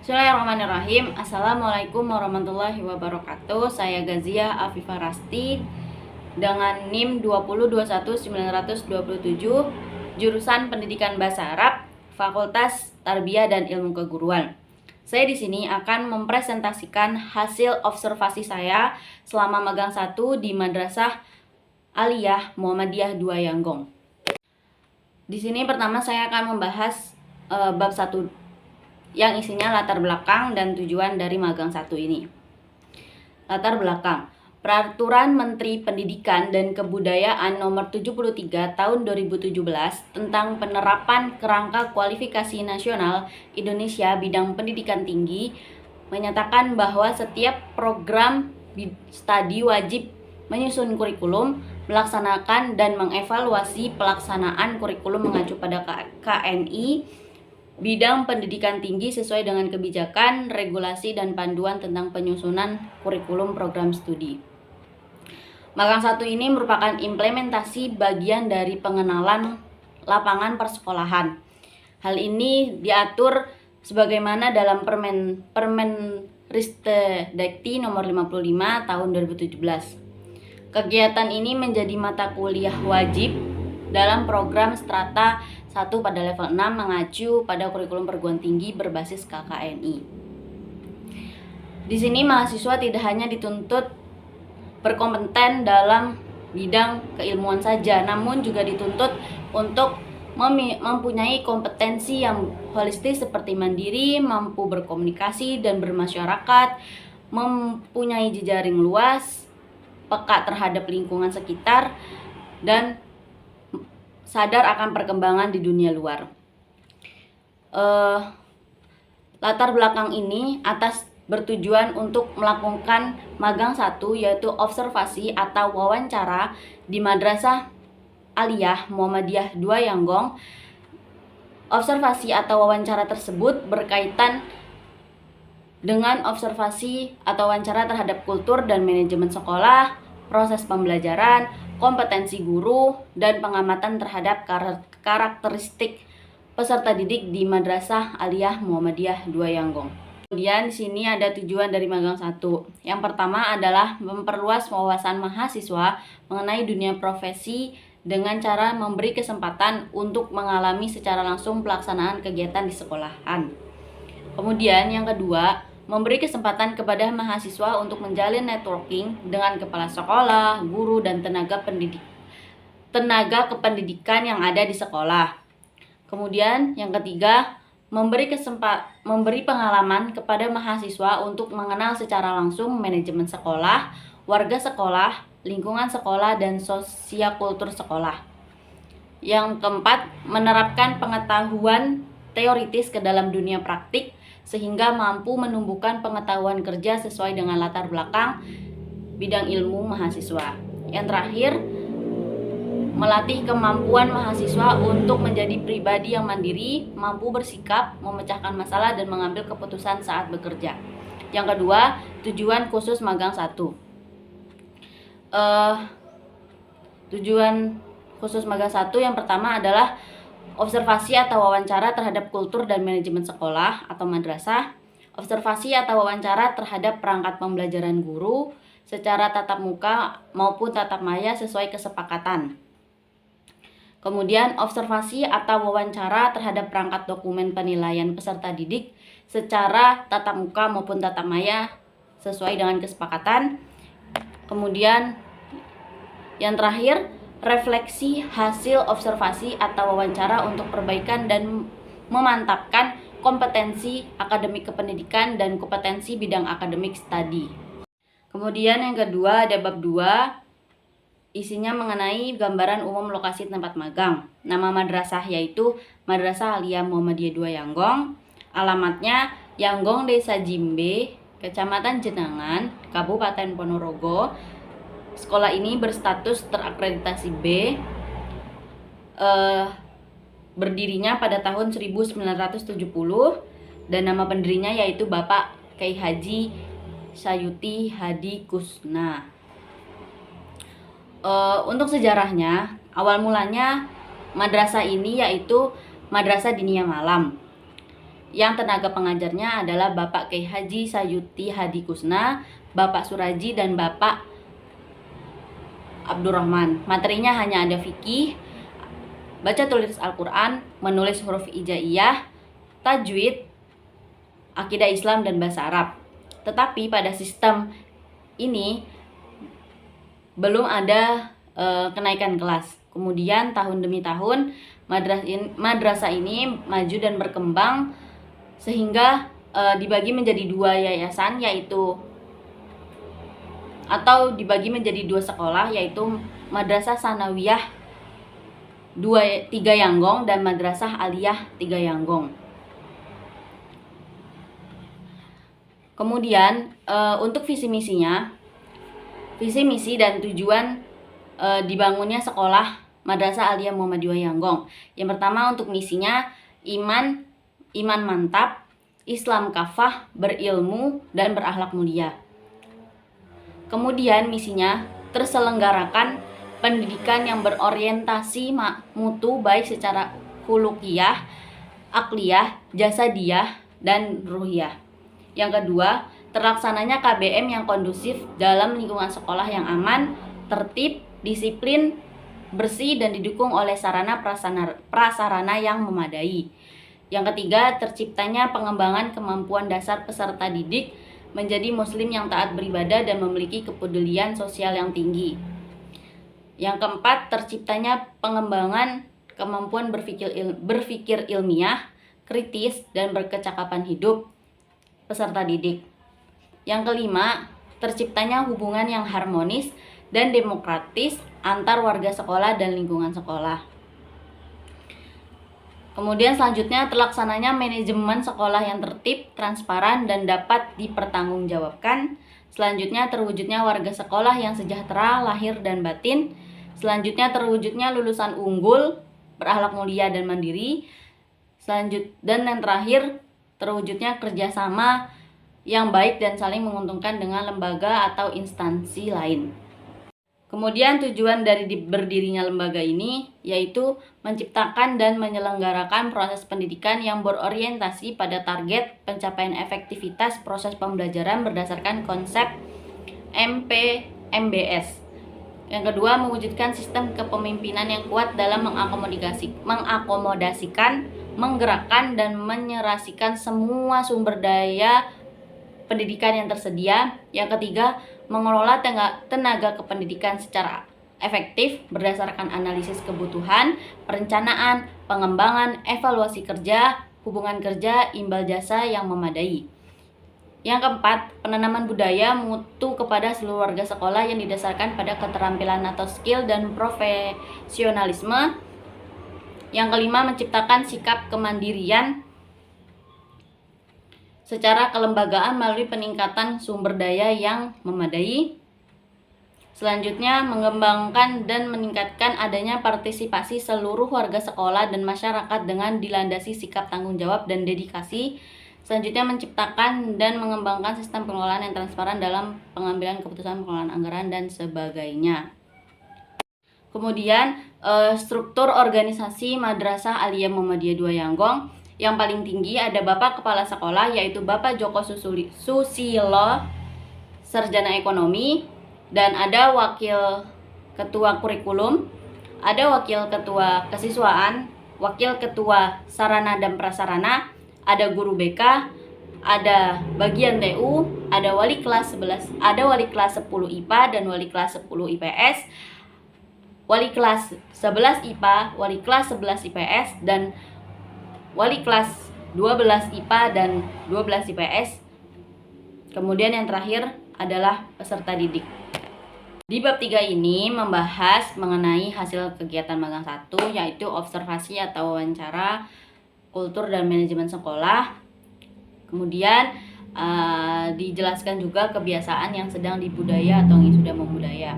Bismillahirrahmanirrahim. Assalamualaikum warahmatullahi wabarakatuh. Saya Gazia Afifah Rasti dengan NIM 2021927, jurusan Pendidikan Bahasa Arab, Fakultas Tarbiyah dan Ilmu Keguruan. Saya di sini akan mempresentasikan hasil observasi saya selama magang 1 di Madrasah Aliyah Muhammadiyah 2 Yanggong. Di sini pertama saya akan membahas bab 1 yang isinya latar belakang dan tujuan dari magang 1 ini. Latar belakang. Peraturan Menteri Pendidikan dan Kebudayaan Nomor 73 Tahun 2017 tentang penerapan kerangka kualifikasi nasional Indonesia bidang pendidikan tinggi menyatakan bahwa setiap program studi wajib menyusun kurikulum, melaksanakan dan mengevaluasi pelaksanaan kurikulum mengacu pada KNI bidang pendidikan tinggi sesuai dengan kebijakan, regulasi, dan panduan tentang penyusunan kurikulum program studi. Magang 1 ini merupakan implementasi bagian dari pengenalan lapangan persekolahan. Hal ini diatur sebagaimana dalam Permenristek nomor 55 tahun 2017. Kegiatan ini menjadi mata kuliah wajib dalam program strata 1 pada level 6 mengacu pada kurikulum perguruan tinggi berbasis KKNI. Di sini mahasiswa tidak hanya dituntut berkompeten dalam bidang keilmuan saja, namun juga dituntut untuk mempunyai kompetensi yang holistis seperti mandiri, mampu berkomunikasi dan bermasyarakat, mempunyai jejaring luas, peka terhadap lingkungan sekitar, dan sadar akan perkembangan di dunia luar. Latar belakang ini bertujuan untuk melakukan magang 1, yaitu observasi atau wawancara di Madrasah Aliyah Muhammadiyah 2 Yanggong. Observasi atau wawancara tersebut berkaitan dengan observasi atau wawancara terhadap kultur dan manajemen sekolah, proses pembelajaran, kompetensi guru, dan pengamatan terhadap karakteristik peserta didik di Madrasah Aliyah Muhammadiyah 2 Yanggong. Kemudian di sini ada tujuan dari magang 1. Yang pertama adalah memperluas wawasan mahasiswa mengenai dunia profesi dengan cara memberi kesempatan untuk mengalami secara langsung pelaksanaan kegiatan di sekolahan. Kemudian yang kedua, memberi kesempatan kepada mahasiswa untuk menjalin networking dengan kepala sekolah, guru, dan tenaga kependidikan yang ada di sekolah. Kemudian yang ketiga, memberi pengalaman kepada mahasiswa untuk mengenal secara langsung manajemen sekolah, warga sekolah, lingkungan sekolah, dan sosiakultur sekolah. Yang keempat, menerapkan pengetahuan teoritis ke dalam dunia praktik sehingga mampu menumbuhkan pengetahuan kerja sesuai dengan latar belakang bidang ilmu mahasiswa. Yang terakhir, melatih kemampuan mahasiswa untuk menjadi pribadi yang mandiri, mampu bersikap, memecahkan masalah, dan mengambil keputusan saat bekerja. Yang kedua, tujuan khusus magang 1. Tujuan khusus magang 1 yang pertama adalah observasi atau wawancara terhadap kultur dan manajemen sekolah atau madrasah, observasi atau wawancara terhadap perangkat pembelajaran guru secara tatap muka maupun tatap maya sesuai kesepakatan. Kemudian observasi atau wawancara terhadap perangkat dokumen penilaian peserta didik secara tatap muka maupun tatap maya sesuai dengan kesepakatan. Kemudian yang terakhir, refleksi hasil observasi atau wawancara untuk perbaikan dan memantapkan kompetensi akademik kependidikan dan kompetensi bidang akademik studi. Kemudian yang kedua ada bab 2, isinya mengenai gambaran umum lokasi tempat magang. Nama madrasah yaitu Madrasah Aliyah Muhammadiyah 2 Yanggong. Alamatnya Yanggong, Desa Jimbe, Kecamatan Jenangan, Kabupaten Ponorogo. Sekolah ini berstatus terakreditasi B, berdirinya pada tahun 1970, dan nama pendirinya yaitu Bapak Kyai Haji Sayuti Hadi Kusna. Untuk sejarahnya, awal mulanya madrasah ini yaitu Madrasah Diniyah Malam. yang tenaga pengajarnya adalah Bapak Kiai Haji Sayuti Hadi Kusna, Bapak Suraji, dan Bapak Abdurrahman. Materinya hanya ada fikih, baca tulis Al-Quran, menulis huruf hijaiyah, tajwid, akidah Islam, dan bahasa Arab. Tetapi pada sistem ini belum ada kenaikan kelas. Kemudian tahun demi tahun madrasah ini maju dan berkembang sehingga dibagi menjadi dua yayasan, yaitu atau dibagi menjadi dua sekolah, yaitu Madrasah Sanawiyah 3 Yanggong dan Madrasah Aliyah 3 Yanggong. Kemudian untuk visi misi dan tujuan dibangunnya sekolah Madrasah Aliyah Muhammadiyah Yanggong. Yang pertama, untuk misinya iman mantap, Islam kafah, berilmu, dan berakhlak mulia. Kemudian misinya terselenggarakan pendidikan yang berorientasi mutu baik secara khuluqiyah, akliyah, jasadiyah, dan ruhiyah. Yang kedua, terlaksananya KBM yang kondusif dalam lingkungan sekolah yang aman, tertib, disiplin, bersih, dan didukung oleh sarana prasarana yang memadai. Yang ketiga, terciptanya pengembangan kemampuan dasar peserta didik menjadi muslim yang taat beribadah dan memiliki kepedulian sosial yang tinggi. Yang keempat, terciptanya pengembangan kemampuan berpikir ilmiah, kritis, dan berkecakapan hidup peserta didik. Yang kelima, terciptanya hubungan yang harmonis dan demokratis antar warga sekolah dan lingkungan sekolah. Kemudian selanjutnya, terlaksananya manajemen sekolah yang tertib, transparan, dan dapat dipertanggungjawabkan. Selanjutnya, terwujudnya warga sekolah yang sejahtera lahir dan batin. Selanjutnya, terwujudnya lulusan unggul, berakhlak mulia dan mandiri. Dan yang terakhir, terwujudnya kerjasama yang baik dan saling menguntungkan dengan lembaga atau instansi lain. Kemudian tujuan dari berdirinya lembaga ini yaitu menciptakan dan menyelenggarakan proses pendidikan yang berorientasi pada target pencapaian efektivitas proses pembelajaran berdasarkan konsep MPMBS. Yang kedua, mewujudkan sistem kepemimpinan yang kuat dalam mengakomodasikan, menggerakkan, dan menyerasikan semua sumber daya pendidikan yang tersedia. Yang ketiga, mengelola tenaga kependidikan secara efektif berdasarkan analisis kebutuhan, perencanaan, pengembangan, evaluasi kerja, hubungan kerja, imbal jasa yang memadai. Yang keempat, penanaman budaya mutu kepada seluruh warga sekolah yang didasarkan pada keterampilan atau skill dan profesionalisme. Yang kelima, menciptakan sikap kemandirian secara kelembagaan melalui peningkatan sumber daya yang memadai. Selanjutnya, mengembangkan dan meningkatkan adanya partisipasi seluruh warga sekolah dan masyarakat dengan dilandasi sikap tanggung jawab dan dedikasi. Selanjutnya, menciptakan dan mengembangkan sistem pengelolaan yang transparan dalam pengambilan keputusan, pengelolaan anggaran, dan sebagainya. Kemudian, struktur organisasi Madrasah Aliyah Muhammadiyah 2 Yanggong. Yang paling tinggi ada Bapak Kepala Sekolah, yaitu Bapak Joko Susilo, Sarjana Ekonomi, dan ada Wakil Ketua Kurikulum, ada Wakil Ketua Kesiswaan, Wakil Ketua Sarana dan Prasarana, ada Guru BK, ada bagian TU, ada Wali Kelas 11, ada Wali Kelas 10 IPA dan Wali Kelas 10 IPS, Wali Kelas 11 IPA, Wali Kelas 11 IPS, dan Wali Kelas 12 IPA dan 12 IPS. Kemudian yang terakhir adalah peserta didik. Di bab 3 ini membahas mengenai hasil kegiatan magang 1, yaitu observasi atau wawancara, kultur dan manajemen sekolah. Kemudian dijelaskan juga kebiasaan yang sedang dibudaya atau yang sudah membudaya.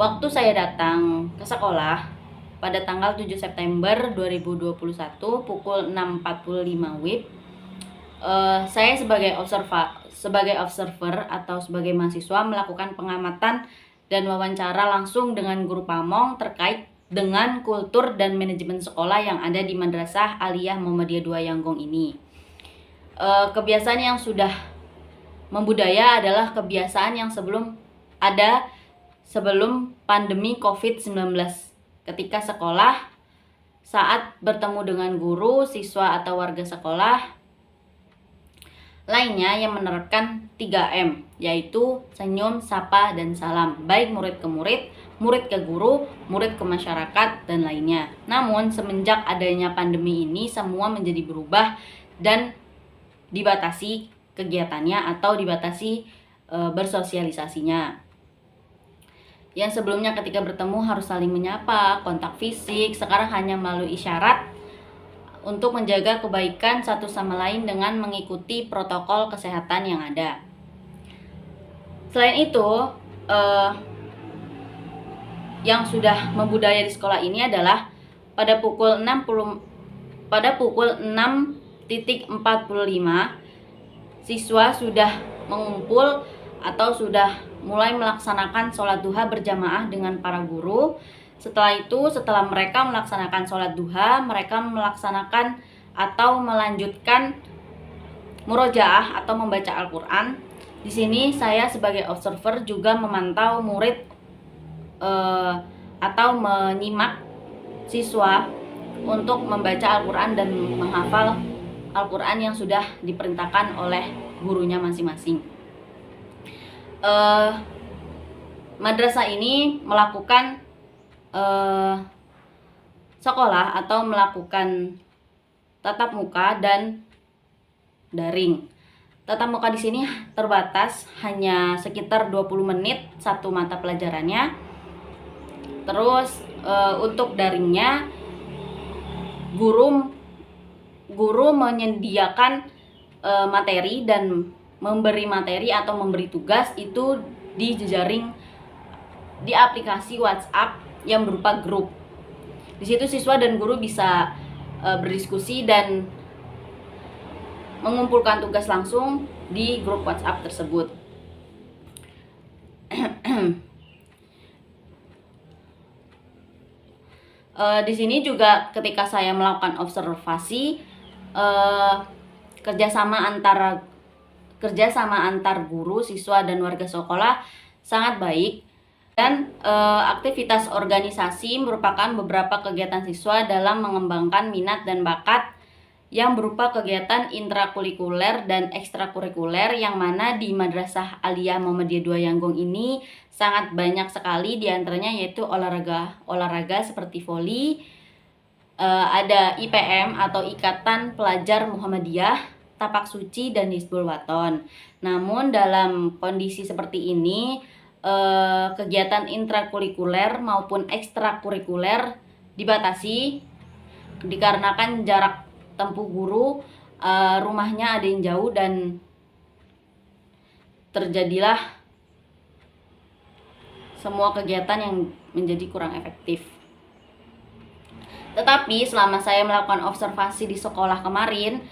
Waktu saya datang ke sekolah pada tanggal 7 September 2021 pukul 6.45 WIB, saya sebagai observer atau sebagai mahasiswa melakukan pengamatan dan wawancara langsung dengan guru pamong terkait dengan kultur dan manajemen sekolah yang ada di Madrasah Aliyah Muhammadiyah 2 Yanggong ini. Kebiasaan yang sudah membudaya adalah kebiasaan yang sebelum pandemi COVID-19. Ketika sekolah, saat bertemu dengan guru, siswa atau warga sekolah lainnya yang menerapkan 3M, yaitu senyum, sapa, dan salam, baik murid ke murid, murid ke guru, murid ke masyarakat, dan lainnya. Namun semenjak adanya pandemi ini semua menjadi berubah dan dibatasi kegiatannya atau dibatasi bersosialisasinya. Yang sebelumnya ketika bertemu harus saling menyapa, kontak fisik, sekarang hanya melalui isyarat untuk menjaga kebaikan satu sama lain dengan mengikuti protokol kesehatan yang ada. Selain itu, yang sudah membudaya di sekolah ini adalah pada pukul 6.45 siswa sudah mengumpul atau sudah mulai melaksanakan sholat duha berjamaah dengan para guru. Setelah mereka melaksanakan sholat duha, mereka melaksanakan atau melanjutkan murojaah atau membaca Al-Quran. Di sini saya sebagai observer juga memantau murid atau menyimak siswa untuk membaca Al-Quran dan menghafal Al-Quran yang sudah diperintahkan oleh gurunya masing-masing. Madrasah ini melakukan sekolah atau melakukan tatap muka dan daring. Tatap muka di sini terbatas, hanya sekitar 20 menit satu mata pelajarannya. Terus untuk daringnya guru menyediakan materi dan memberi materi atau memberi tugas itu di jejaring di aplikasi WhatsApp yang berupa grup. Di situ siswa dan guru bisa berdiskusi dan mengumpulkan tugas langsung di grup WhatsApp tersebut. Di sini juga ketika saya melakukan observasi, kerjasama antar guru, siswa, dan warga sekolah sangat baik. Dan aktivitas organisasi merupakan beberapa kegiatan siswa dalam mengembangkan minat dan bakat yang berupa kegiatan intrakurikuler dan ekstrakurikuler, yang mana di Madrasah Aliyah Muhammadiyah 2 Yanggong ini sangat banyak sekali, diantaranya yaitu olahraga seperti voli, ada IPM atau Ikatan Pelajar Muhammadiyah, tapak suci, dan Hizbul Waton. Namun dalam kondisi seperti ini, kegiatan intrakurikuler maupun ekstrakurikuler dibatasi dikarenakan jarak tempuh guru, rumahnya ada yang jauh, dan terjadilah semua kegiatan yang menjadi kurang efektif. Tetapi selama saya melakukan observasi di sekolah kemarin,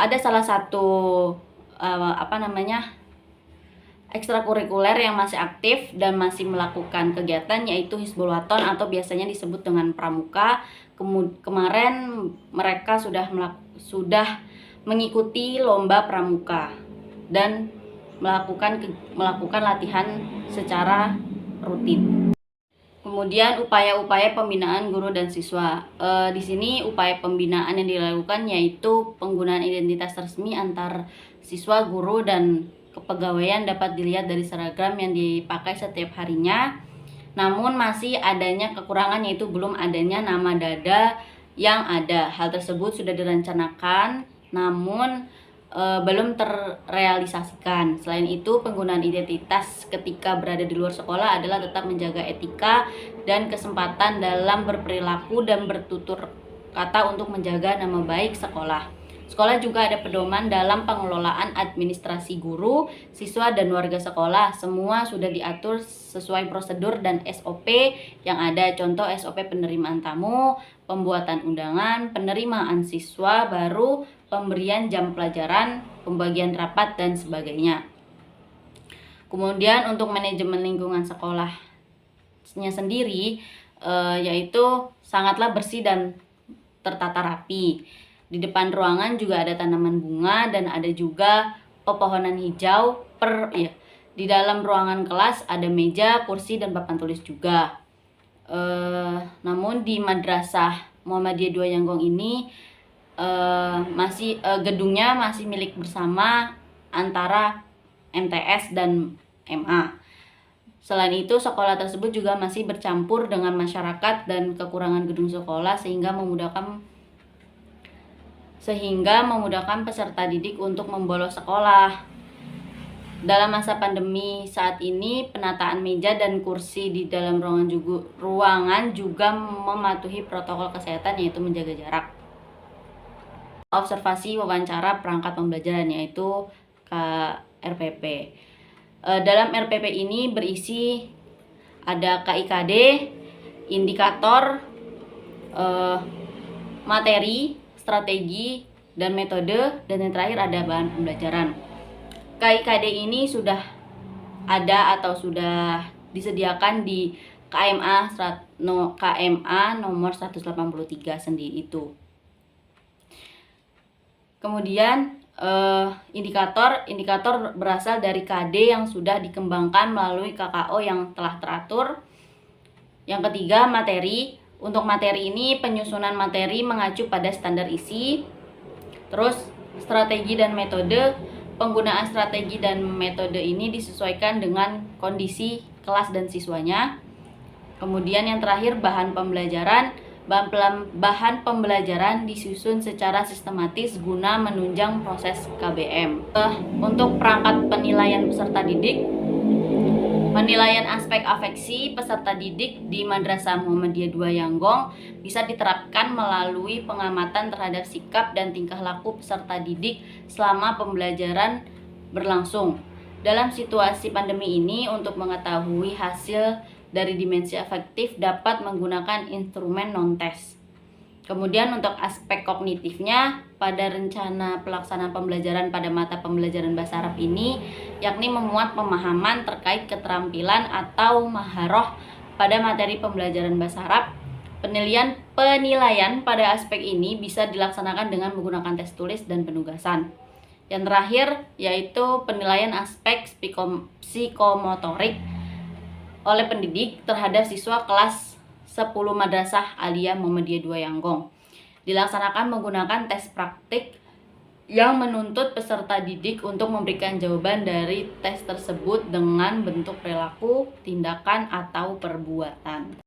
ada salah satu ekstrakurikuler yang masih aktif dan masih melakukan kegiatan, yaitu Hizbul Waton atau biasanya disebut dengan pramuka. Kemarin mereka sudah mengikuti lomba pramuka dan melakukan latihan secara rutin. Kemudian upaya-upaya pembinaan guru dan siswa. Di sini upaya pembinaan yang dilakukan yaitu penggunaan identitas resmi antar siswa, guru, dan kepegawaian dapat dilihat dari seragam yang dipakai setiap harinya. Namun masih adanya kekurangan, yaitu belum adanya nama dada yang ada. Hal tersebut sudah direncanakan namun belum terrealisasikan. Selain itu, penggunaan identitas ketika berada di luar sekolah adalah tetap menjaga etika dan kesempatan dalam berperilaku dan bertutur kata untuk menjaga nama baik sekolah. Sekolah juga ada pedoman dalam pengelolaan administrasi guru, siswa, dan warga sekolah. Semua sudah diatur sesuai prosedur dan SOP yang ada. Contoh SOP penerimaan tamu, pembuatan undangan, penerimaan siswa baru, pemberian jam pelajaran, pembagian rapat, dan sebagainya. Kemudian untuk manajemen lingkungan sekolahnya sendiri, yaitu sangatlah bersih dan tertata rapi. Di depan ruangan juga ada tanaman bunga dan ada juga pepohonan hijau. Di dalam ruangan kelas ada meja, kursi, dan papan tulis juga. Namun di Madrasah Muhammadiyah 2 Yanggong ini gedungnya masih milik bersama antara MTS dan MA. Selain itu, sekolah tersebut juga masih bercampur dengan masyarakat dan kekurangan gedung sekolah sehingga memudahkan peserta didik untuk membolos sekolah. Dalam masa pandemi saat ini, penataan meja dan kursi di dalam ruangan juga mematuhi protokol kesehatan, yaitu menjaga jarak. Observasi wawancara perangkat pembelajaran, yaitu KRPP. Dalam RPP ini berisi ada KIKD, indikator, materi, strategi, dan metode, dan yang terakhir ada bahan pembelajaran. KIKD ini sudah ada atau sudah disediakan di KMA nomor 183 sendiri itu. Kemudian indikator berasal dari KD yang sudah dikembangkan melalui KKO yang telah teratur. Yang ketiga, materi. Untuk materi ini, penyusunan materi mengacu pada standar isi. Terus, strategi dan metode. Penggunaan strategi dan metode ini disesuaikan dengan kondisi kelas dan siswanya. Kemudian yang terakhir, bahan pembelajaran. Bahan pembelajaran disusun secara sistematis guna menunjang proses KBM. Untuk perangkat penilaian peserta didik, penilaian aspek afeksi peserta didik di Madrasah Muhammadiyah 2 Yanggong bisa diterapkan melalui pengamatan terhadap sikap dan tingkah laku peserta didik selama pembelajaran berlangsung. Dalam situasi pandemi ini, untuk mengetahui hasil dari dimensi afektif dapat menggunakan instrumen non-tes. Kemudian untuk aspek kognitifnya, pada rencana pelaksanaan pembelajaran pada mata pembelajaran bahasa Arab ini, yakni memuat pemahaman terkait keterampilan atau maharoh pada materi pembelajaran bahasa Arab. Penilaian pada aspek ini bisa dilaksanakan dengan menggunakan tes tulis dan penugasan. Yang terakhir yaitu penilaian aspek psikomotorik oleh pendidik terhadap siswa kelas 10 Madrasah Aliyah Muhammadiyah 2 Yanggong. Dilaksanakan menggunakan tes praktik yang menuntut peserta didik untuk memberikan jawaban dari tes tersebut dengan bentuk perilaku, tindakan, atau perbuatan.